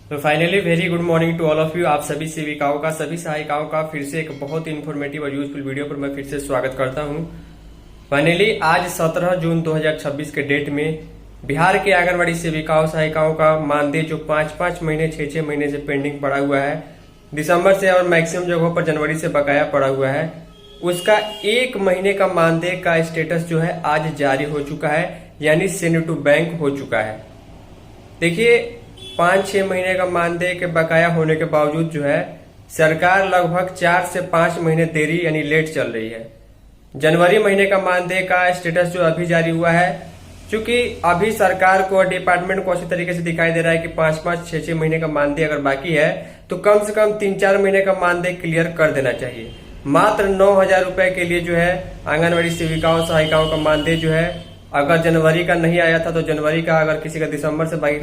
तो finally very good morning to all of you. आप सभी सेविकाओं का, सभी सहायिकाओं का फिर से एक बहुत इन्फॉर्मेटिव और यूजफुल वीडियो पर मैं फिर से स्वागत करता हूं। फाइनली आज 17 जून 2026 के डेट में बिहार के आंगनबाड़ी सेविकाओं सहायिकाओं का मानदेय जो 5-5 महीने 6-6 महीने से पेंडिंग पड़ा हुआ है, दिसंबर से और मैक्सिमम जगहों पर जनवरी से बकाया पड़ा हुआ है, उसका 1 महीने का मानदेय का स्टेटस जो है आज जारी हो चुका है, यानी सेंड टू बैंक हो चुका है। देखिए 5-6 महीने का मानदेय के बकाया होने के बावजूद जो है सरकार लगभग 4 से 5 महीने देरी यानी लेट चल रही है। जनवरी महीने का मानदेय का स्टेटस जो अभी जारी हुआ है, क्योंकि अभी सरकार को और डिपार्टमेंट को अच्छी तरीके से दिखाई दे रहा है कि 5-5 6-6 महीने का मानदेय अगर बाकी है तो कम से कम 3-4 महीने का मानदेय क्लियर कर देना चाहिए। मात्र 9,000 रुपए के लिए जो है आंगनबाड़ी सेविकाओं सहायिकाओं का मानदेय जो है, अगर जनवरी का नहीं आया था तो जनवरी का, अगर किसी का दिसंबर से बाकी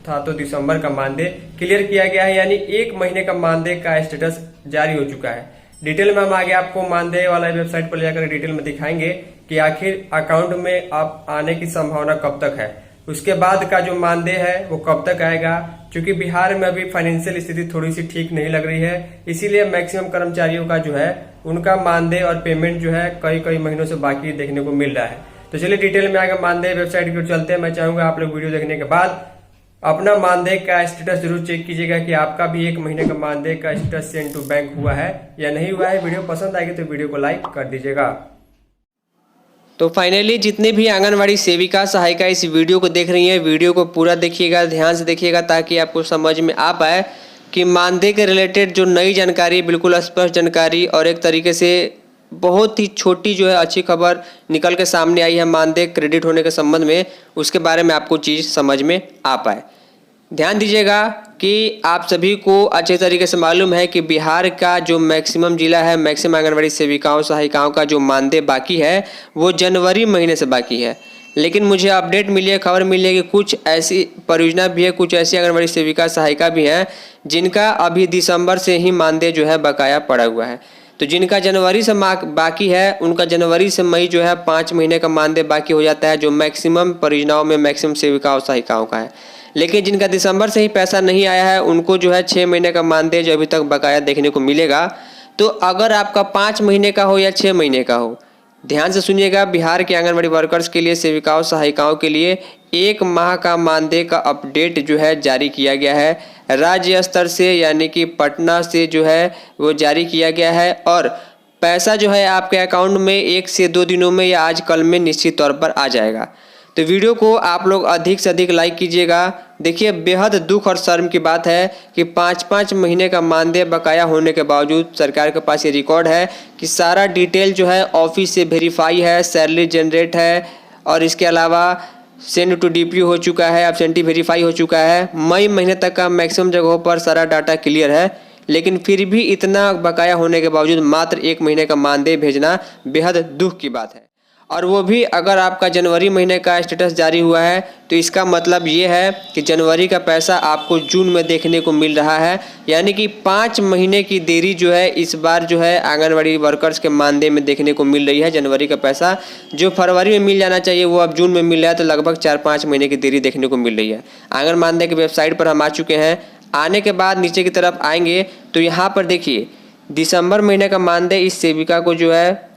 था तो दिसंबर का मानदेय क्लियर किया गया है, यानी 1 महीने का मानदेय का स्टेटस जारी हो चुका है। डिटेल में हम आगे आपको मानदेय वाला वेबसाइट पर ले जाकर डिटेल में दिखाएंगे कि आखिर अकाउंट में आप आने की संभावना कब तक है, उसके बाद का जो मानदेय है वो कब तक आएगा। क्योंकि बिहार में अभी फाइनेंशियल स्थिति थोड़ी सी ठीक नहीं लग रही है, इसीलिए मैक्सिमम कर्मचारियों का जो है उनका मानदेय और पेमेंट जो है कई महीनों से बाकी देखने को मिल रहा है। तो चलिए डिटेल में आगे मानदेय वेबसाइट की ओर चलते हैं। मैं चाहूंगा आप लोग वीडियो देखने के बाद अपना मानदेय का स्टेटस जरूर चेक कीजिएगा कि आपका भी 1 महीने का मानदेय का स्टेटस सेंड टू बैंक हुआ है या नहीं हुआ है। वीडियो पसंद आएगी तो वीडियो को लाइक कर दीजिएगा। तो फाइनली जितने भी आंगनवाड़ी सेविका सहायिका इस वीडियो को देख रही हैं, वीडियो को पूरा देखिएगा, ध्यान से देखिएगा ताकि आपको समझ में आ पाए कि मानदेय के रिलेटेड जो नई जानकारी, बिल्कुल स्पष्ट जानकारी और एक तरीके से बहुत ही छोटी जो है अच्छी खबर निकल के सामने आई है मानदेय क्रेडिट होने के संबंध में, उसके बारे में आपको चीज़ समझ में आ पाए। ध्यान दीजिएगा कि आप सभी को अच्छे तरीके से मालूम है कि बिहार का जो मैक्सिमम जिला है, मैक्सिमम आंगनबाड़ी सेविकाओं सहायिकाओं का जो मानदेय बाकी है वो जनवरी महीने से बाकी है। लेकिन मुझे अपडेट मिली है, खबर मिली है कि कुछ ऐसी परियोजना भी है, कुछ ऐसी आंगनबाड़ी सेविका सहायिका भी हैं जिनका अभी दिसंबर से ही मानदेय जो है बकाया पड़ा हुआ है। तो जिनका जनवरी से बाकी है उनका जनवरी से मई जो है 5 महीने का मानदेय बाकी हो जाता है, जो मैक्सिमम परियोजनाओं में मैक्सिमम सेविकाओं सहायिकाओं का है। लेकिन जिनका दिसंबर से ही पैसा नहीं आया है उनको जो है 6 महीने का मानदेय जो अभी तक बकाया देखने को मिलेगा। तो अगर आपका 5 महीने का हो या 6 महीने का हो, ध्यान से सुनिएगा, बिहार के आंगनबाड़ी वर्कर्स के लिए, सेविकाओं सहायिकाओं के लिए 1 माह का मानदेय का अपडेट जो है जारी किया गया है राज्य स्तर से, यानी कि पटना से जो है वो जारी किया गया है। और पैसा जो है आपके अकाउंट में 1 से 2 दिनों में या आज कल में निश्चित तौर पर आ जाएगा। तो वीडियो को आप लोग अधिक से अधिक लाइक कीजिएगा। देखिए बेहद दुख और शर्म की बात है कि 5-5 महीने का मानदेय बकाया होने के बावजूद सरकार के पास ये रिकॉर्ड है कि सारा डिटेल जो है ऑफिस से वेरीफाई है, सैलरी जनरेट है और इसके अलावा सेंड टू डीपीओ हो चुका है, एब्सेंटी वेरीफाई हो चुका है। मई महीने तक का मैक्सिमम जगहों पर सारा डाटा क्लियर है, लेकिन फिर भी इतना बकाया होने के बावजूद मात्र 1 महीने का मानदेय भेजना बेहद दुख की बात है। और वो भी अगर आपका जनवरी महीने का स्टेटस जारी हुआ है तो इसका मतलब ये है कि जनवरी का पैसा आपको जून में देखने को मिल रहा है, यानी कि 5 महीने की देरी जो है इस बार जो है आंगनबाड़ी वर्कर्स के मानदेय में देखने को मिल रही है। जनवरी का पैसा जो फरवरी में मिल जाना चाहिए वो अब जून में मिल रहा है, तो लगभग 4-5 महीने की देरी देखने को मिल रही है। आंगन मानदेय की वेबसाइट पर हम आ चुके हैं। आने के बाद नीचे की तरफ आएंगे तो यहाँ पर देखिए दिसंबर महीने का मानदेय इस सेविका को जो है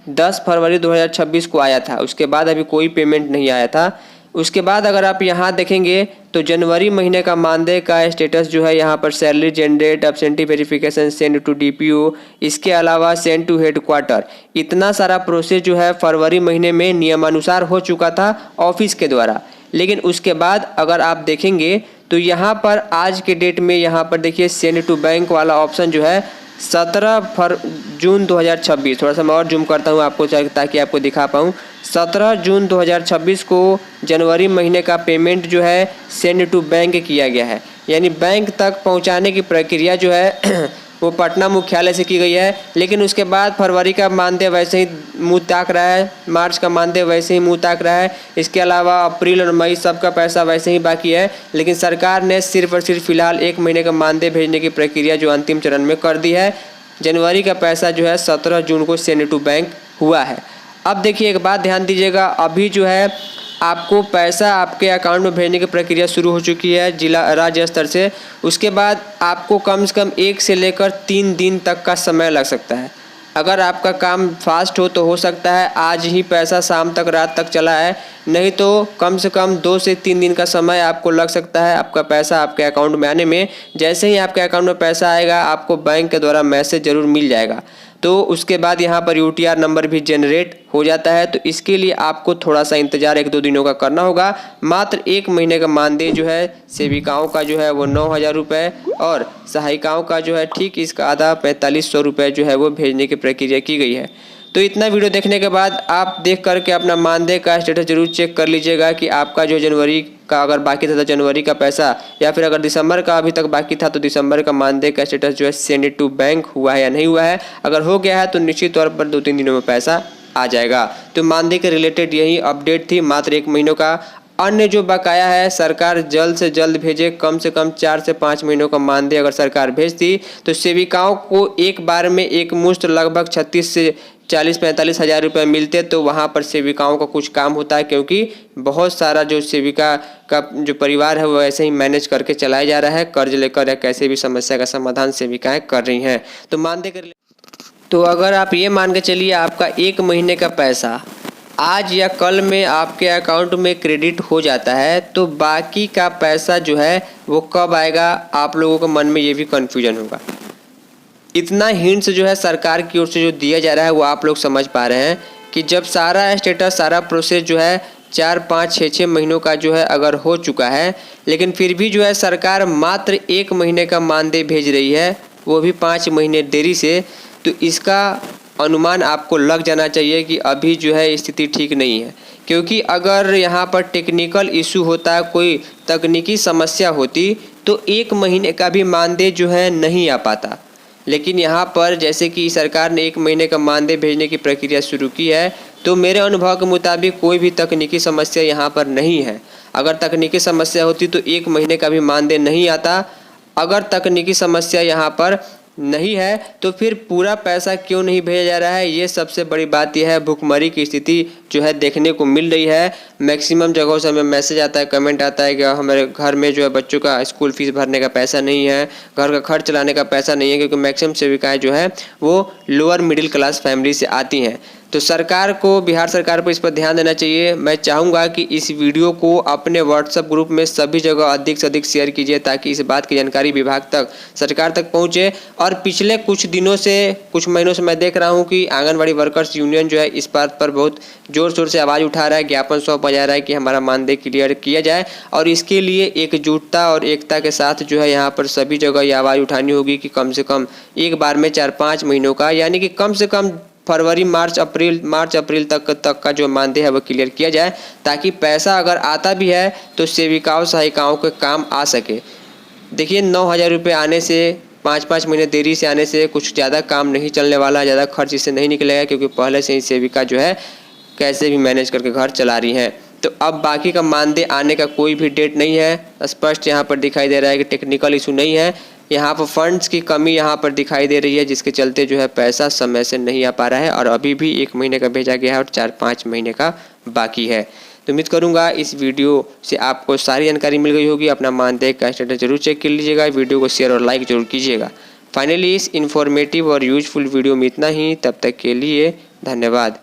10 फरवरी 2026 को आया था, उसके बाद अभी कोई पेमेंट नहीं आया था। उसके बाद अगर आप यहाँ देखेंगे तो जनवरी महीने का मानदेय का स्टेटस जो है यहाँ पर salary generate, absentee verification, send to DPO, इसके अलावा सेंड टू हेडक्वार्टर, इतना सारा प्रोसेस जो है फरवरी महीने में नियमानुसार हो चुका था ऑफिस के द्वारा। लेकिन उसके बाद अगर आप देखेंगे तो यहाँ पर आज के डेट में यहाँ पर देखिए सेंड टू बैंक वाला ऑप्शन जो है 17 जून 2026, थोड़ा सा मैं और जूम करता हूँ आपको ताकि आपको दिखा पाऊँ। 17 जून 2026 को जनवरी महीने का पेमेंट जो है सेंड टू बैंक किया गया है, यानी बैंक तक पहुँचाने की प्रक्रिया जो है वो पटना मुख्यालय से की गई है। लेकिन उसके बाद फरवरी का मानदेय वैसे ही मुँह ताक रहा है, मार्च का मानदेय वैसे ही मुँह ताक रहा है, इसके अलावा अप्रैल और मई सबका पैसा वैसे ही बाकी है। लेकिन सरकार ने सिर्फ और सिर्फ फिलहाल 1 महीने का मानदेय भेजने की प्रक्रिया जो अंतिम चरण में कर दी है। जनवरी का पैसा जो है 17 जून को सेंड टू बैंक हुआ है। अब देखिए एक बात ध्यान दीजिएगा, अभी जो है आपको पैसा आपके अकाउंट में भेजने की प्रक्रिया शुरू हो चुकी है जिला राज्य स्तर से। उसके बाद आपको कम से कम 1 से लेकर 3 दिन तक का समय लग सकता है। अगर आपका काम फास्ट हो तो हो सकता है आज ही पैसा शाम तक रात तक चला है, नहीं तो कम से कम 2 से 3 दिन का समय आपको लग सकता है आपका पैसा आपके अकाउंट में आने में। जैसे ही आपके अकाउंट में पैसा आएगा आपको बैंक के द्वारा मैसेज ज़रूर मिल जाएगा। तो उसके बाद यहाँ पर UTR नंबर भी जनरेट हो जाता है। तो इसके लिए आपको थोड़ा सा इंतज़ार 1-2 दिनों का करना होगा। मात्र 1 महीने का मानदेय जो है सेविकाओं का जो है वो 9,000 रुपये और सहायिकाओं का जो है ठीक इसका आधा 4500 रुपये जो है वो भेजने की प्रक्रिया की गई है। तो इतना वीडियो देखने के बाद आप देख करके अपना मानदेय का स्टेटस जरूर चेक कर लीजिएगा कि आपका जो जनवरी का अगर बाकी था तो जनवरी का पैसा, या फिर अगर दिसंबर का अभी तक बाकी था तो दिसंबर का मानदेय का स्टेटस जो है सेंड टू बैंक हुआ है या नहीं हुआ है। अगर हो गया है तो निश्चित तौर पर 2-3 दिनों में पैसा आ जाएगा। तो मानदेय के रिलेटेड यही अपडेट थी मात्र 1 महीनों का। अन्य जो बकाया है सरकार जल्द से जल्द भेजे। कम से कम 4 से 5 महीनों का मानदेय अगर सरकार भेजती तो सेविकाओं को एक बार में एक मुश्त लगभग 36 से 40-45 हज़ार रुपये मिलते। तो वहाँ पर सेविकाओं का कुछ काम होता है, क्योंकि बहुत सारा जो सेविका का जो परिवार है वो ऐसे ही मैनेज करके चलाया जा रहा है, कर्ज लेकर या कैसे भी समस्या का समाधान सेविकाएं कर रही हैं। तो मानदेय कर तो अगर आप ये मान के चलिए आपका 1 महीने का पैसा आज या कल में आपके अकाउंट में क्रेडिट हो जाता है तो बाकी का पैसा जो है वो कब आएगा, आप लोगों के मन में ये भी कन्फ्यूजन होगा। इतना हिंट्स जो है सरकार की ओर से जो दिया जा रहा है वो आप लोग समझ पा रहे हैं कि जब सारा स्टेटस सारा प्रोसेस जो है 4, 5, 6 महीनों का जो है अगर हो चुका है, लेकिन फिर भी जो है सरकार मात्र 1 महीने का मानदेय भेज रही है, वो भी 5 महीने देरी से। तो इसका अनुमान आपको लग जाना चाहिए कि अभी जो है स्थिति ठीक नहीं है, क्योंकि अगर यहाँ पर टेक्निकल इशू होता, कोई तकनीकी समस्या होती तो 1 महीने का भी मानदेय जो है नहीं आ पाता। लेकिन यहाँ पर जैसे कि सरकार ने 1 महीने का मानदेय भेजने की प्रक्रिया शुरू की है, तो मेरे अनुभव के मुताबिक कोई भी तकनीकी समस्या यहाँ पर नहीं है। अगर तकनीकी समस्या होती तो 1 महीने का भी मानदेय नहीं आता। अगर तकनीकी समस्या यहाँ पर नहीं है तो फिर पूरा पैसा क्यों नहीं भेजा जा रहा है, ये सबसे बड़ी बात यह है। भुखमरी की स्थिति जो है देखने को मिल रही है। मैक्सिमम जगहों से हमें मैसेज आता है, कमेंट आता है कि हमारे घर में जो है बच्चों का स्कूल फीस भरने का पैसा नहीं है, घर का खर्च चलाने का पैसा नहीं है, क्योंकि मैक्सिमम सेविकाएं जो है वो लोअर मिडिल क्लास फैमिली से आती हैं। तो सरकार को, बिहार सरकार को इस पर ध्यान देना चाहिए। मैं चाहूँगा कि इस वीडियो को अपने व्हाट्सएप ग्रुप में सभी जगह अधिक से अधिक शेयर कीजिए, ताकि इस बात की जानकारी विभाग तक, सरकार तक पहुँचे। और पिछले कुछ दिनों से, कुछ महीनों से मैं देख रहा हूँ कि आंगनबाड़ी वर्कर्स यूनियन जो है इस बात पर बहुत ज़ोर शोर से आवाज़ उठा रहा है, ज्ञापन सौंपा जा रहा है कि हमारा मानदेय क्लियर किया जाए। और इसके लिए एकजुटता और एकता के साथ जो है यहाँ पर सभी जगह ये आवाज़ उठानी होगी कि कम से कम एक बार में 4-5 महीनों का, यानी कि कम से कम फरवरी, मार्च, अप्रैल तक का जो मानदेय है वो क्लियर किया जाए, ताकि पैसा अगर आता भी है तो सेविकाओं सहायिकाओं के काम आ सके। देखिए 9,000 रुपये आने से, 5-5 महीने देरी से आने से कुछ ज़्यादा काम नहीं चलने वाला, ज़्यादा खर्च इससे नहीं निकलेगा, क्योंकि पहले से ही सेविका जो है कैसे भी मैनेज करके घर चला रही हैं। तो अब बाकी का मानदेय आने का कोई भी डेट नहीं है। स्पष्ट यहाँ पर दिखाई दे रहा है कि टेक्निकल इशू नहीं है, यहाँ पर फंड्स की कमी यहाँ पर दिखाई दे रही है, जिसके चलते जो है पैसा समय से नहीं आ पा रहा है। और अभी भी 1 महीने का भेजा गया है और 4-5 महीने का बाकी है। तो उम्मीद करूँगा इस वीडियो से आपको सारी जानकारी मिल गई होगी। अपना मानदेय का स्टेटस जरूर चेक कर लीजिएगा, वीडियो को शेयर और लाइक जरूर कीजिएगा। फाइनली इस इन्फॉर्मेटिव और यूजफुल वीडियो में इतना ही। तब तक के लिए धन्यवाद।